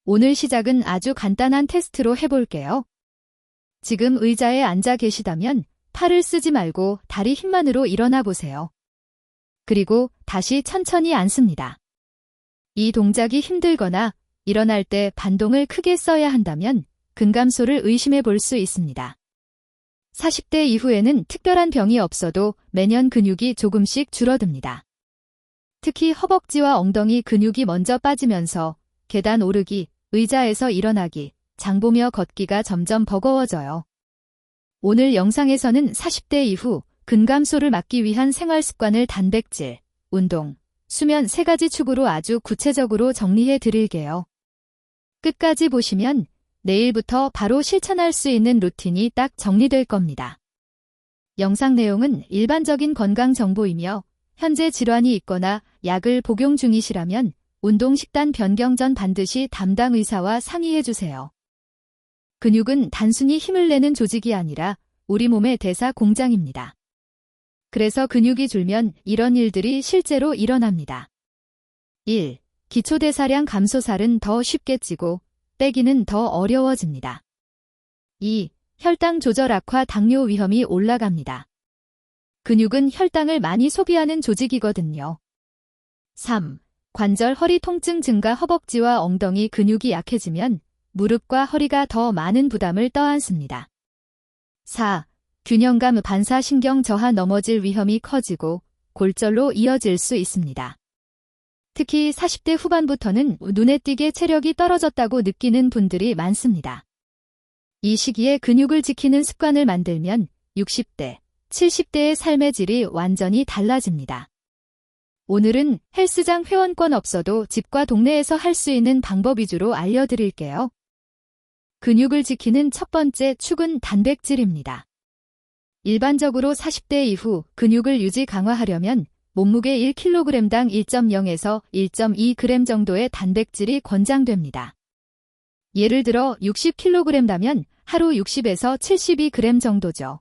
오늘 시작은 아주 간단한 테스트로 해볼게요. 지금 의자에 앉아 계시다면 팔을 쓰지 말고 다리 힘만으로 일어나 보세요. 그리고 다시 천천히 앉습니다. 이 동작이 힘들거나 일어날 때 반동을 크게 써야 한다면 근감소를 의심해 볼 수 있습니다. 40대 이후에는 특별한 병이 없어도 매년 근육이 조금씩 줄어듭니다. 특히 허벅지와 엉덩이 근육이 먼저 빠지면서 계단 오르기, 의자에서 일어나기, 장보며 걷기가 점점 버거워져요. 오늘 영상에서는 40대 이후 근감소를 막기 위한 생활 습관을 단백질, 운동, 수면 3가지 축으로 아주 구체적으로 정리해 드릴게요. 끝까지 보시면 내일부터 바로 실천할 수 있는 루틴이 딱 정리될 겁니다. 영상 내용은 일반적인 건강 정보이며 현재 질환이 있거나 약을 복용 중이시라면 운동 식단 변경 전 반드시 담당 의사와 상의해 주세요. 근육은 단순히 힘을 내는 조직이 아니라 우리 몸의 대사 공장입니다. 그래서 근육이 줄면 이런 일들이 실제로 일어납니다. 1. 기초대사량 감소. 살은 더 쉽게 찌고 빼기는 더 어려워집니다. 2. 혈당 조절 악화. 당뇨 위험이 올라갑니다. 근육은 혈당을 많이 소비하는 조직이거든요. 3. 관절 허리 통증 증가. 허벅지와 엉덩이 근육이 약해지면 무릎과 허리가 더 많은 부담을 떠안습니다. 4. 균형감. 반사신경 저하. 넘어질 위험이 커지고 골절로 이어질 수 있습니다. 특히 40대 후반부터는 눈에 띄게 체력이 떨어졌다고 느끼는 분들이 많습니다. 이 시기에 근육을 지키는 습관을 만들면 60대, 70대의 삶의 질이 완전히 달라집니다. 오늘은 헬스장 회원권 없어도 집과 동네에서 할 수 있는 방법 위주로 알려드릴게요. 근육을 지키는 첫 번째 축은 단백질입니다. 일반적으로 40대 이후 근육을 유지 강화하려면 몸무게 1kg당 1.0에서 1.2g 정도의 단백질이 권장됩니다. 예를 들어 60kg라면 하루 60에서 72g 정도죠.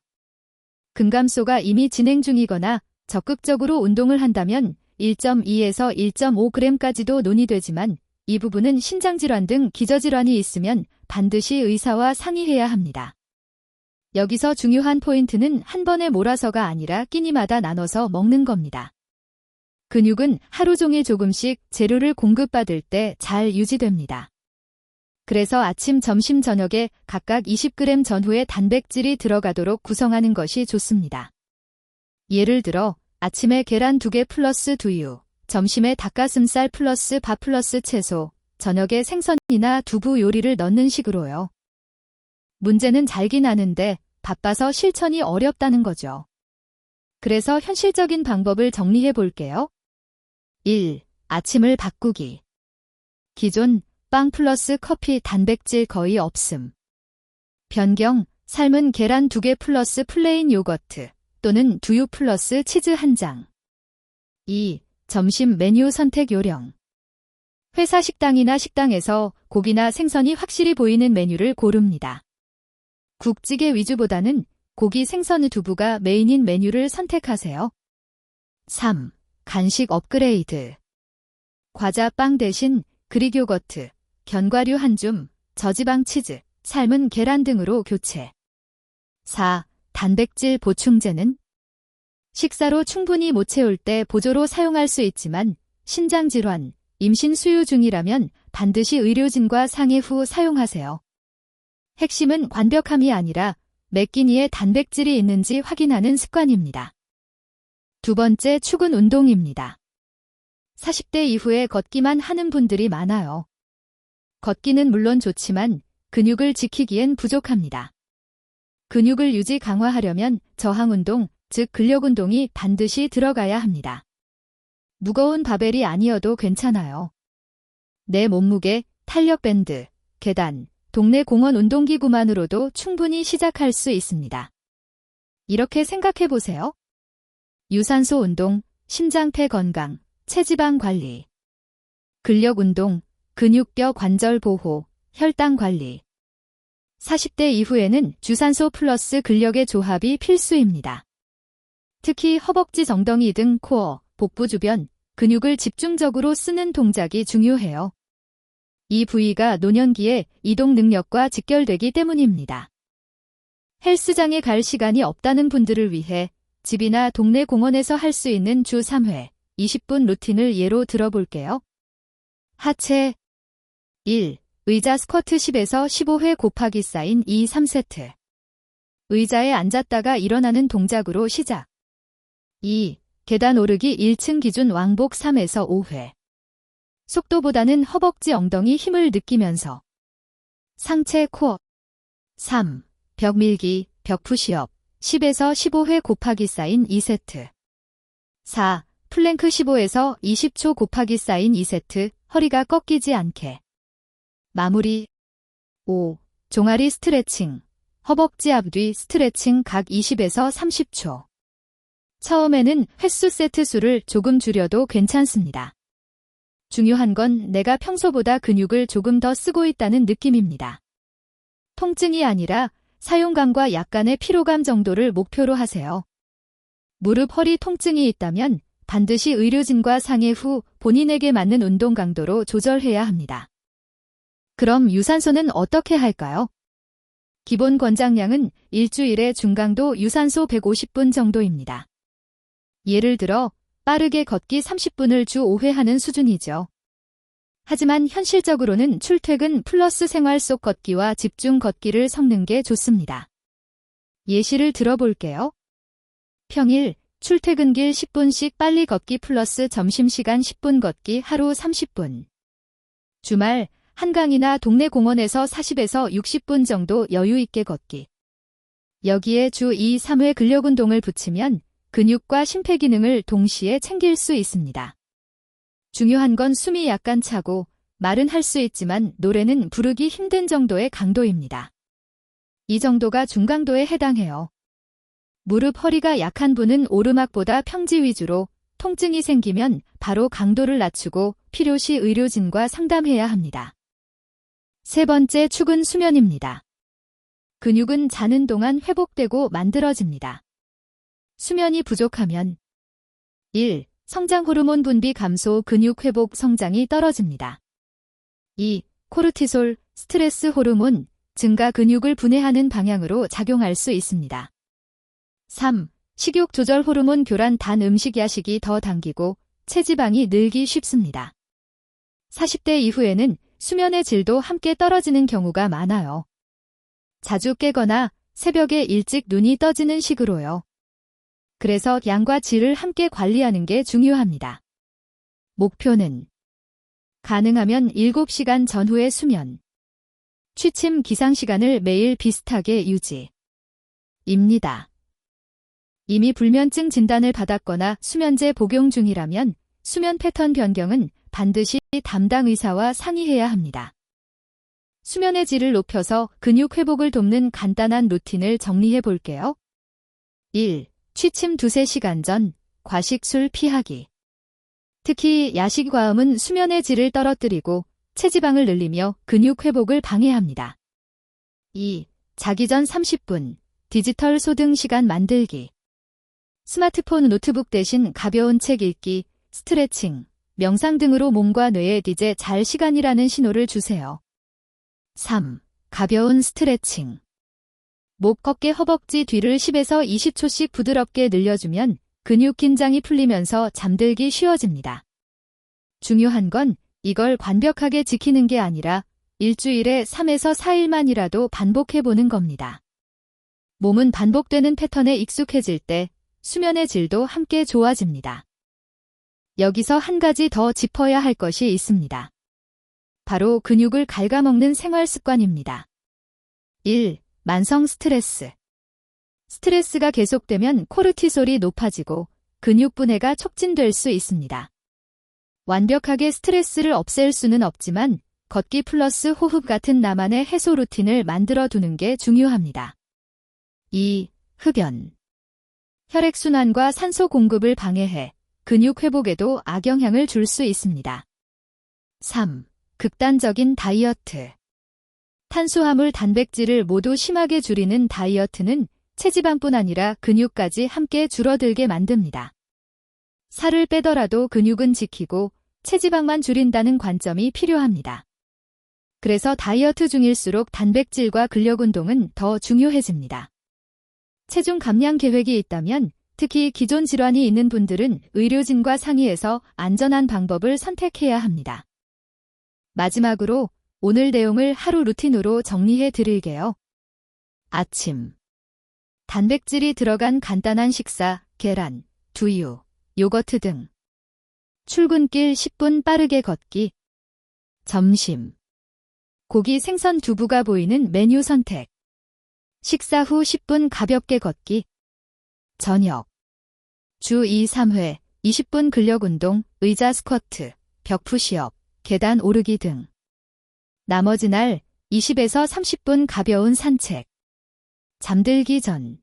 근감소가 이미 진행 중이거나 적극적으로 운동을 한다면 1.2에서 1.5g까지도 논의되지만 이 부분은 신장질환 등 기저질환이 있으면 반드시 의사와 상의해야 합니다. 여기서 중요한 포인트는 한 번에 몰아서가 아니라 끼니마다 나눠서 먹는 겁니다. 근육은 하루 종일 조금씩 재료를 공급받을 때 잘 유지됩니다. 그래서 아침, 점심, 저녁에 각각 20g 전후의 단백질이 들어가도록 구성하는 것이 좋습니다. 예를 들어 아침에 계란 2개 플러스 두유, 점심에 닭가슴살 플러스 밥 플러스 채소, 저녁에 생선이나 두부 요리를 넣는 식으로요. 문제는 잘긴 아는데 바빠서 실천이 어렵다는 거죠. 그래서 현실적인 방법을 정리해 볼게요. 1. 아침을 바꾸기. 기존 빵 플러스 커피 단백질 거의 없음. 변경, 삶은 계란 2개 플러스 플레인 요거트 또는 두유 플러스 치즈 1장. 2. 점심 메뉴 선택 요령. 회사 식당이나 식당에서 고기나 생선이 확실히 보이는 메뉴를 고릅니다. 국찌개 위주보다는 고기, 생선, 두부가 메인인 메뉴를 선택하세요. 3. 간식 업그레이드. 과자, 빵 대신 그릭 요거트, 견과류 한 줌, 저지방 치즈, 삶은 계란 등으로 교체. 4. 단백질 보충제는 식사로 충분히 못 채울 때 보조로 사용할 수 있지만 신장질환, 임신 수유 중이라면 반드시 의료진과 상의 후 사용하세요. 핵심은 완벽함이 아니라 몇 끼니에 단백질이 있는지 확인하는 습관입니다. 두 번째 축은 운동입니다. 40대 이후에 걷기만 하는 분들이 많아요. 걷기는 물론 좋지만 근육을 지키기엔 부족합니다. 근육을 유지 강화하려면 저항운동, 즉 근력운동이 반드시 들어가야 합니다. 무거운 바벨이 아니어도 괜찮아요. 내 몸무게, 탄력밴드, 계단, 동네 공원 운동기구만으로도 충분히 시작할 수 있습니다. 이렇게 생각해 보세요. 유산소 운동, 심장폐 건강, 체지방 관리. 근력 운동, 근육뼈 관절 보호, 혈당 관리. 40대 이후에는 유산소 플러스 근력의 조합이 필수입니다. 특히 허벅지, 엉덩이 등 코어, 복부 주변, 근육을 집중적으로 쓰는 동작이 중요해요. 이 부위가 노년기에 이동 능력과 직결되기 때문입니다. 헬스장에 갈 시간이 없다는 분들을 위해 집이나 동네 공원에서 할 수 있는 주 3회 20분 루틴을 예로 들어볼게요. 하체 1. 의자 스쿼트 10에서 15회 곱하기 사인 2, 3세트. 의자에 앉았다가 일어나는 동작으로 시작. 2. 계단 오르기 1층 기준 왕복 3에서 5회. 속도보다는 허벅지 엉덩이 힘을 느끼면서. 상체 코어 3. 벽 밀기, 벽 푸시업 10에서 15회 곱하기 사인 2세트. 4. 플랭크 15에서 20초 곱하기 사인 2세트, 허리가 꺾이지 않게. 마무리 5. 종아리 스트레칭, 허벅지 앞뒤 스트레칭 각 20에서 30초. 처음에는 횟수 세트 수를 조금 줄여도 괜찮습니다. 중요한 건 내가 평소보다 근육을 조금 더 쓰고 있다는 느낌입니다. 통증이 아니라 사용감과 약간의 피로감 정도를 목표로 하세요. 무릎 허리 통증이 있다면 반드시 의료진과 상의 후 본인에게 맞는 운동 강도로 조절해야 합니다. 그럼 유산소는 어떻게 할까요? 기본 권장량은 일주일에 중강도 유산소 150분 정도입니다. 예를 들어 빠르게 걷기 30분을 주 5회 하는 수준이죠. 하지만 현실적으로는 출퇴근 플러스 생활 속 걷기와 집중 걷기를 섞는 게 좋습니다. 예시를 들어볼게요. 평일 출퇴근길 10분씩 빨리 걷기 플러스 점심시간 10분 걷기 하루 30분. 주말 한강이나 동네 공원에서 40에서 60분 정도 여유 있게 걷기. 여기에 주 2, 3회 근력운동을 붙이면 근육과 심폐기능을 동시에 챙길 수 있습니다. 중요한 건 숨이 약간 차고 말은 할 수 있지만 노래는 부르기 힘든 정도의 강도입니다. 이 정도가 중강도에 해당해요. 무릎 허리가 약한 분은 오르막보다 평지 위주로, 통증이 생기면 바로 강도를 낮추고 필요시 의료진과 상담해야 합니다. 세 번째 축은 수면입니다. 근육은 자는 동안 회복되고 만들어집니다. 수면이 부족하면 1. 성장 호르몬 분비 감소, 근육 회복 성장이 떨어집니다. 2. 코르티솔, 스트레스 호르몬 증가, 근육을 분해하는 방향으로 작용할 수 있습니다. 3. 식욕 조절 호르몬 교란, 단 음식 야식이 더 당기고 체지방이 늘기 쉽습니다. 40대 이후에는 수면의 질도 함께 떨어지는 경우가 많아요. 자주 깨거나 새벽에 일찍 눈이 떠지는 식으로요. 그래서 양과 질을 함께 관리하는 게 중요합니다. 목표는 가능하면 7시간 전후의 수면. 취침 기상 시간을 매일 비슷하게 유지입니다. 이미 불면증 진단을 받았거나 수면제 복용 중이라면 수면 패턴 변경은 반드시 담당 의사와 상의해야 합니다. 수면의 질을 높여서 근육 회복을 돕는 간단한 루틴을 정리해 볼게요. 1. 취침 2-3시간 전, 과식 술 피하기. 특히 야식 과음은 수면의 질을 떨어뜨리고 체지방을 늘리며 근육 회복을 방해합니다. 2. 자기 전 30분, 디지털 소등 시간 만들기. 스마트폰, 노트북 대신 가벼운 책 읽기, 스트레칭, 명상 등으로 몸과 뇌에 이제 잘 시간이라는 신호를 주세요. 3. 가벼운 스트레칭. 목, 어깨, 허벅지 뒤를 10에서 20초씩 부드럽게 늘려주면 근육 긴장이 풀리면서 잠들기 쉬워집니다. 중요한 건 이걸 완벽하게 지키는 게 아니라 일주일에 3에서 4일만이라도 반복해보는 겁니다. 몸은 반복되는 패턴에 익숙해질 때 수면의 질도 함께 좋아집니다. 여기서 한 가지 더 짚어야 할 것이 있습니다. 바로 근육을 갉아먹는 생활 습관입니다. 1. 만성 스트레스. 스트레스가 계속되면 코르티솔이 높아지고 근육 분해가 촉진될 수 있습니다. 완벽하게 스트레스를 없앨 수는 없지만 걷기 플러스 호흡 같은 나만의 해소 루틴을 만들어 두는 게 중요합니다. 2. 흡연. 혈액순환과 산소 공급을 방해해 근육 회복에도 악영향을 줄 수 있습니다. 3. 극단적인 다이어트. 탄수화물, 단백질을 모두 심하게 줄이는 다이어트는 체지방뿐 아니라 근육까지 함께 줄어들게 만듭니다. 살을 빼더라도 근육은 지키고 체지방만 줄인다는 관점이 필요합니다. 그래서 다이어트 중일수록 단백질과 근력 운동은 더 중요해집니다. 체중 감량 계획이 있다면 특히 기존 질환이 있는 분들은 의료진과 상의해서 안전한 방법을 선택해야 합니다. 마지막으로 오늘 내용을 하루 루틴으로 정리해 드릴게요. 아침. 단백질이 들어간 간단한 식사, 계란, 두유, 요거트 등. 출근길 10분 빠르게 걷기. 점심. 고기 생선 두부가 보이는 메뉴 선택. 식사 후 10분 가볍게 걷기. 저녁. 주 2, 3회, 20분 근력 운동, 의자 스쿼트, 벽 푸시업, 계단 오르기 등. 나머지 날 20에서 30분 가벼운 산책. 잠들기 전.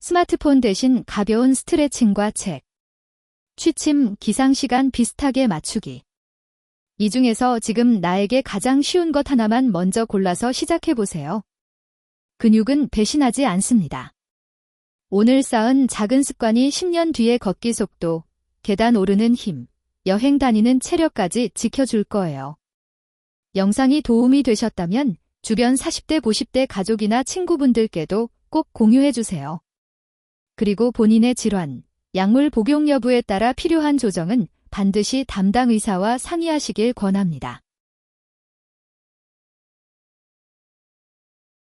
스마트폰 대신 가벼운 스트레칭과 책. 취침, 기상시간 비슷하게 맞추기. 이 중에서 지금 나에게 가장 쉬운 것 하나만 먼저 골라서 시작해보세요. 근육은 배신하지 않습니다. 오늘 쌓은 작은 습관이 10년 뒤의 걷기 속도, 계단 오르는 힘, 여행 다니는 체력까지 지켜줄 거예요. 영상이 도움이 되셨다면 주변 40대, 50대 가족이나 친구분들께도 꼭 공유해주세요. 그리고 본인의 질환, 약물 복용 여부에 따라 필요한 조정은 반드시 담당 의사와 상의하시길 권합니다.